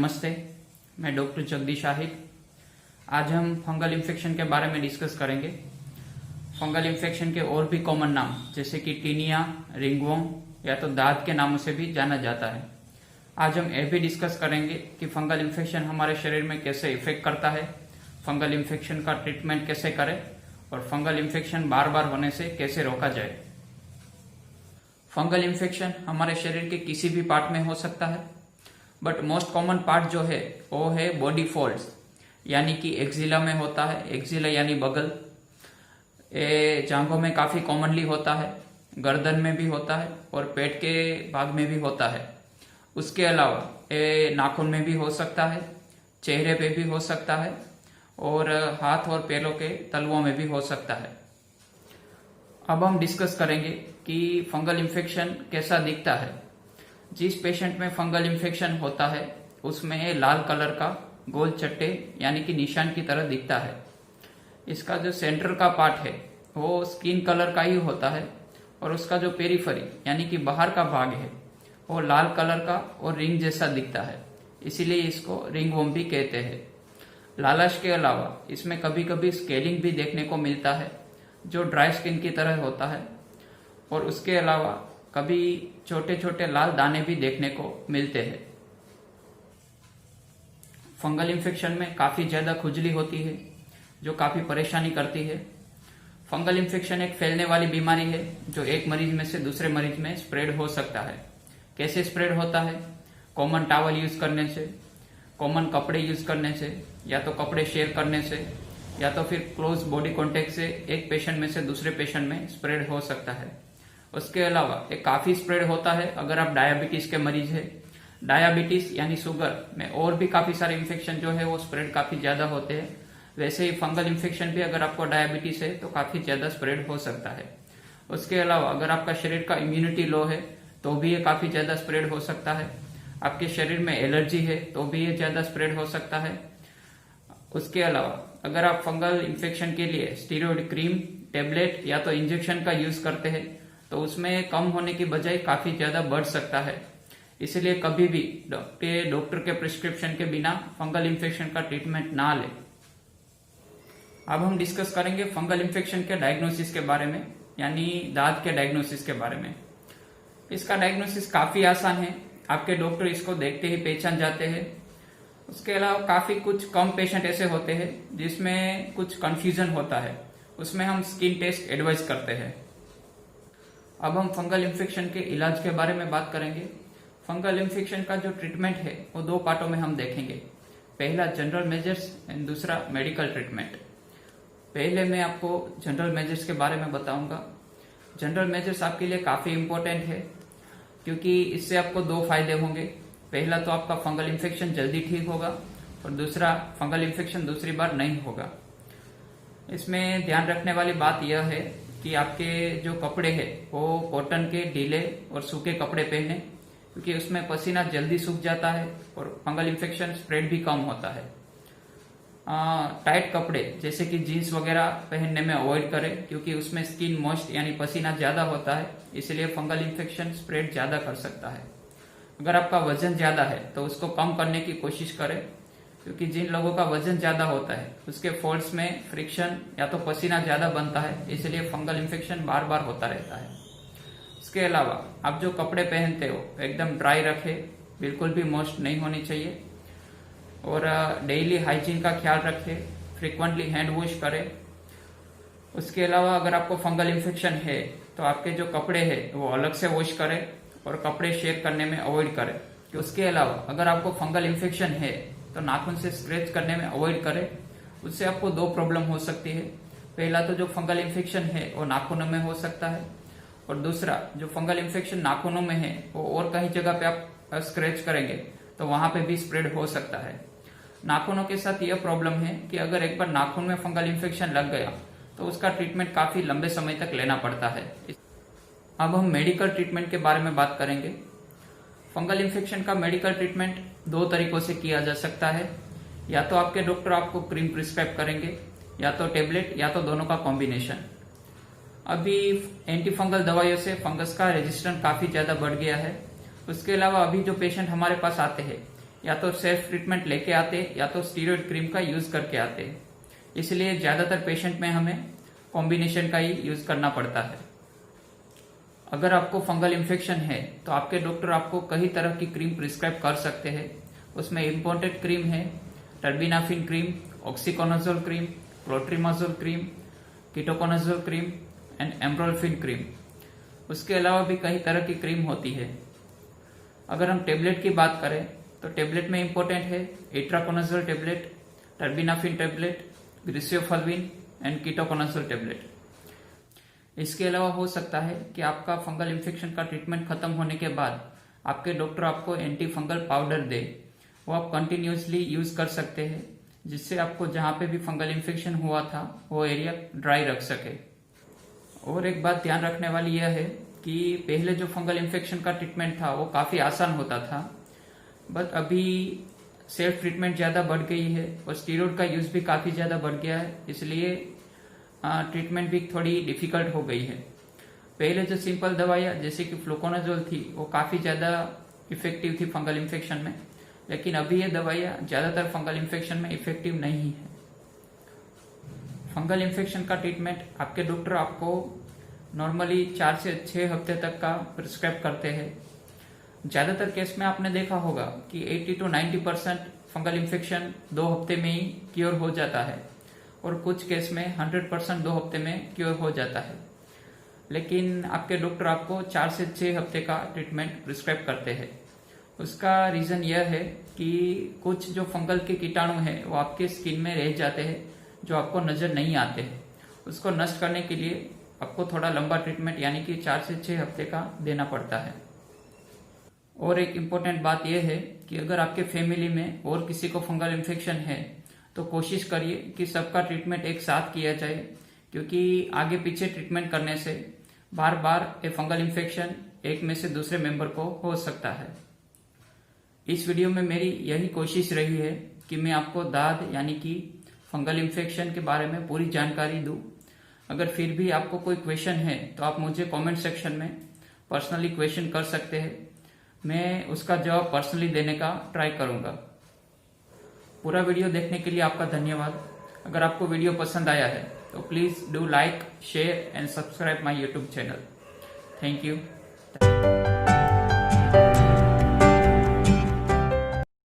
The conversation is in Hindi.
नमस्ते, मैं डॉक्टर जगदीश आहिर। आज हम फंगल इन्फेक्शन के बारे में डिस्कस करेंगे। फंगल इन्फेक्शन के और भी कॉमन नाम जैसे कि टीनिया, रिंगवर्म या तो दाद के नामों से भी जाना जाता है। आज हम यह भी डिस्कस करेंगे कि फंगल इन्फेक्शन हमारे शरीर में कैसे इफेक्ट करता है, फंगल इन्फेक्शन का ट्रीटमेंट कैसे करें और फंगल इन्फेक्शन बार बार होने से कैसे रोका जाए। फंगल इन्फेक्शन हमारे शरीर के किसी भी पार्ट में हो सकता है, बट मोस्ट कॉमन पार्ट जो है वो है बॉडी फोल्ड्स, यानी कि एक्जिला में होता है। एक्जिला यानी बगल, ये जांघों में काफी कॉमनली होता है, गर्दन में भी होता है और पेट के भाग में भी होता है। उसके अलावा ये नाखून में भी हो सकता है, चेहरे पे भी हो सकता है और हाथ और पैरों के तलवों में भी हो सकता है। अब हम डिस्कस करेंगे कि फंगल इन्फेक्शन कैसा दिखता है। जिस पेशेंट में फंगल इन्फेक्शन होता है उसमें लाल कलर का गोल चट्टे यानी कि निशान की तरह दिखता है। इसका जो सेंटर का पार्ट है वो स्किन कलर का ही होता है और उसका जो पेरिफेरी यानी कि बाहर का भाग है वो लाल कलर का और रिंग जैसा दिखता है, इसीलिए इसको रिंगवर्म भी कहते हैं। लालाश के अलावा इसमें कभी कभी स्केलिंग भी देखने को मिलता है जो ड्राई स्किन की तरह होता है और उसके अलावा कभी छोटे छोटे लाल दाने भी देखने को मिलते हैं। फंगल इन्फेक्शन में काफी ज्यादा खुजली होती है जो काफी परेशानी करती है। फंगल इन्फेक्शन एक फैलने वाली बीमारी है जो एक मरीज में से दूसरे मरीज में स्प्रेड हो सकता है। कैसे स्प्रेड होता है? कॉमन टॉवल यूज करने से, कॉमन कपड़े यूज करने से, या तो कपड़े शेयर करने से, या तो फिर क्लोज बॉडी कॉन्टेक्ट से एक पेशेंट में से दूसरे पेशेंट में स्प्रेड हो सकता है। उसके अलावा एक काफी स्प्रेड होता है अगर आप डायबिटीज के मरीज है। डायबिटीज यानी शुगर में और भी काफी सारे इन्फेक्शन जो है वो स्प्रेड काफी ज्यादा होते हैं। वैसे ही फंगल इन्फेक्शन भी अगर आपको डायबिटीज है तो काफी ज्यादा स्प्रेड हो सकता है। उसके अलावा अगर आपका शरीर का इम्यूनिटी लो है तो भी ये काफी ज्यादा स्प्रेड हो सकता है। आपके शरीर में एलर्जी है तो भी ये ज्यादा स्प्रेड हो सकता है। उसके अलावा अगर आप फंगल इन्फेक्शन के लिए स्टीरॉयड क्रीम, टेबलेट या तो इंजेक्शन का यूज करते हैं तो उसमें कम होने की बजाय काफी ज्यादा बढ़ सकता है। इसलिए कभी भी डॉक्टर के प्रिस्क्रिप्शन के बिना फंगल इन्फेक्शन का ट्रीटमेंट ना लें। अब हम डिस्कस करेंगे फंगल इन्फेक्शन के डायग्नोसिस के बारे में, यानी दाद के डायग्नोसिस के बारे में। इसका डायग्नोसिस काफी आसान है, आपके डॉक्टर इसको देखते ही पहचान जाते हैं। उसके अलावा काफी कुछ कम पेशेंट ऐसे होते हैं जिसमें कुछ कंफ्यूजन होता है, उसमें हम स्किन टेस्ट एडवाइस करते हैं। अब हम फंगल इन्फेक्शन के इलाज के बारे में बात करेंगे। फंगल इन्फेक्शन का जो ट्रीटमेंट है वो दो पार्टों में हम देखेंगे। पहला जनरल मेजर्स एंड दूसरा मेडिकल ट्रीटमेंट। पहले मैं आपको जनरल मेजर्स के बारे में बताऊंगा। जनरल मेजर्स आपके लिए काफी इंपॉर्टेंट है क्योंकि इससे आपको दो फायदे होंगे। पहला तो आपका फंगल इन्फेक्शन जल्दी ठीक होगा और दूसरा फंगल इन्फेक्शन दूसरी बार नहीं होगा। इसमें ध्यान रखने वाली बात यह है कि आपके जो कपड़े हैं वो कॉटन के ढीले और सूखे कपड़े पहने, क्योंकि उसमें पसीना जल्दी सूख जाता है और फंगल इन्फेक्शन स्प्रेड भी कम होता है। टाइट कपड़े जैसे कि जीन्स वगैरह पहनने में अवॉइड करें क्योंकि उसमें स्किन मॉइस्ट यानी पसीना ज्यादा होता है, इसलिए फंगल इन्फेक्शन स्प्रेड ज्यादा कर सकता है। अगर आपका वजन ज्यादा है तो उसको कम करने की कोशिश करें, क्योंकि जिन लोगों का वजन ज्यादा होता है उसके फोल्ड्स में फ्रिक्शन या तो पसीना ज्यादा बनता है, इसलिए फंगल इन्फेक्शन बार बार होता रहता है। इसके अलावा आप जो कपड़े पहनते हो एकदम ड्राई रखें, बिल्कुल भी मॉइस्ट नहीं होनी चाहिए और डेली हाइजीन का ख्याल रखें, फ्रिक्वेंटली हैंड वॉश करें। उसके अलावा अगर आपको फंगल इन्फेक्शन है तो आपके जो कपड़े हैं वो अलग से वॉश करें और कपड़े शेयर करने में अवॉइड करें। उसके अलावा अगर आपको फंगल इन्फेक्शन है तो नाखून से स्क्रैच करने में अवॉइड करें, उससे आपको दो प्रॉब्लम हो सकती है। पहला तो जो फंगल इन्फेक्शन है वो नाखूनों में हो सकता है और दूसरा जो फंगल इन्फेक्शन नाखूनों में है वो और कहीं जगह पे आप स्क्रैच करेंगे तो वहां पे भी स्प्रेड हो सकता है। नाखूनों के साथ यह प्रॉब्लम है कि अगर एक बार नाखून में फंगल इन्फेक्शन लग गया तो उसका ट्रीटमेंट काफी लंबे समय तक लेना पड़ता है। अब हम मेडिकल ट्रीटमेंट के बारे में बात करेंगे। फंगल इन्फेक्शन का मेडिकल ट्रीटमेंट दो तरीकों से किया जा सकता है, या तो आपके डॉक्टर आपको क्रीम प्रिस्क्राइब करेंगे या तो टेबलेट या तो दोनों का कॉम्बिनेशन। अभी एंटी फंगल दवाइयों से फंगस का रेजिस्टेंस काफी ज्यादा बढ़ गया है। उसके अलावा अभी जो पेशेंट हमारे पास आते हैं या तो सेल्फ ट्रीटमेंट लेके आते या तो स्टीरॉयड क्रीम का यूज करके आते। इसलिए ज्यादातर पेशेंट में हमें कॉम्बिनेशन का ही यूज करना पड़ता है। अगर आपको फंगल इन्फेक्शन है तो आपके डॉक्टर आपको कई तरह की क्रीम प्रिस्क्राइब कर सकते हैं। उसमें इम्पोर्टेड क्रीम है terbinafine cream, oxiconazole cream, clotrimazole cream, ketoconazole cream and amorolfine cream. उसके अलावा भी कई तरह की क्रीम होती है। अगर हम टेबलेट की बात करें तो टेबलेट में इम्पोर्टेंट है itraconazole tablet, terbinafine tablet, griseofulvin and ketoconazole tablet. इसके अलावा हो सकता है कि आपका फंगल इन्फेक्शन का ट्रीटमेंट खत्म होने के बाद आपके डॉक्टर आपको एंटी फंगल पाउडर दे, वो आप कंटिन्यूसली यूज कर सकते हैं, जिससे आपको जहां पे भी फंगल इन्फेक्शन हुआ था वो एरिया ड्राई रख सके। और एक बात ध्यान रखने वाली यह है कि पहले जो फंगल इन्फेक्शन का ट्रीटमेंट था वो काफी आसान होता था, बट अभी सेल्फ ट्रीटमेंट ज्यादा बढ़ गई है और स्टीरॉयड का यूज भी काफी ज्यादा बढ़ गया है, इसलिए ट्रीटमेंट भी थोड़ी डिफिकल्ट हो गई है। पहले जो सिंपल दवाइयाँ जैसे कि फ्लुकोनाजोल थी वो काफी ज्यादा इफेक्टिव थी फंगल इन्फेक्शन में, लेकिन अभी ये दवाइयाँ ज्यादातर फंगल इन्फेक्शन में इफेक्टिव नहीं है। फंगल इन्फेक्शन का ट्रीटमेंट आपके डॉक्टर आपको नॉर्मली 4 से 6 हफ्ते तक का प्रिस्क्राइब करते हैं। ज्यादातर केस में आपने देखा होगा कि 80 to 90% फंगल इन्फेक्शन 2 हफ्ते में ही क्योर हो जाता है और कुछ केस में 100% 2 हफ्ते में क्योर हो जाता है। लेकिन आपके डॉक्टर आपको 4 से 6 हफ्ते का ट्रीटमेंट प्रिस्क्राइब करते हैं। उसका रीजन यह है कि कुछ जो फंगल के कीटाणु हैं वो आपके स्किन में रह जाते हैं जो आपको नजर नहीं आते हैं। उसको नष्ट करने के लिए आपको थोड़ा लंबा ट्रीटमेंट यानी कि 4 से 6 हफ्ते का देना पड़ता है। और एक इम्पोर्टेंट बात यह है कि अगर आपके फैमिली में और किसी को फंगल इन्फेक्शन है तो कोशिश करिए कि सबका ट्रीटमेंट एक साथ किया जाए, क्योंकि आगे पीछे ट्रीटमेंट करने से बार बार ये फंगल इन्फेक्शन एक में से दूसरे मेंबर को हो सकता है। इस वीडियो में मेरी यही कोशिश रही है कि मैं आपको दाद यानी कि फंगल इन्फेक्शन के बारे में पूरी जानकारी दूं। अगर फिर भी आपको कोई क्वेश्चन है तो आप मुझे कमेंट सेक्शन में पर्सनली क्वेश्चन कर सकते हैं, मैं उसका जवाब पर्सनली देने का ट्राई करूंगा। पूरा वीडियो देखने के लिए आपका धन्यवाद। अगर आपको वीडियो पसंद आया है तो please do like, share and subscribe my YouTube channel. Thank you.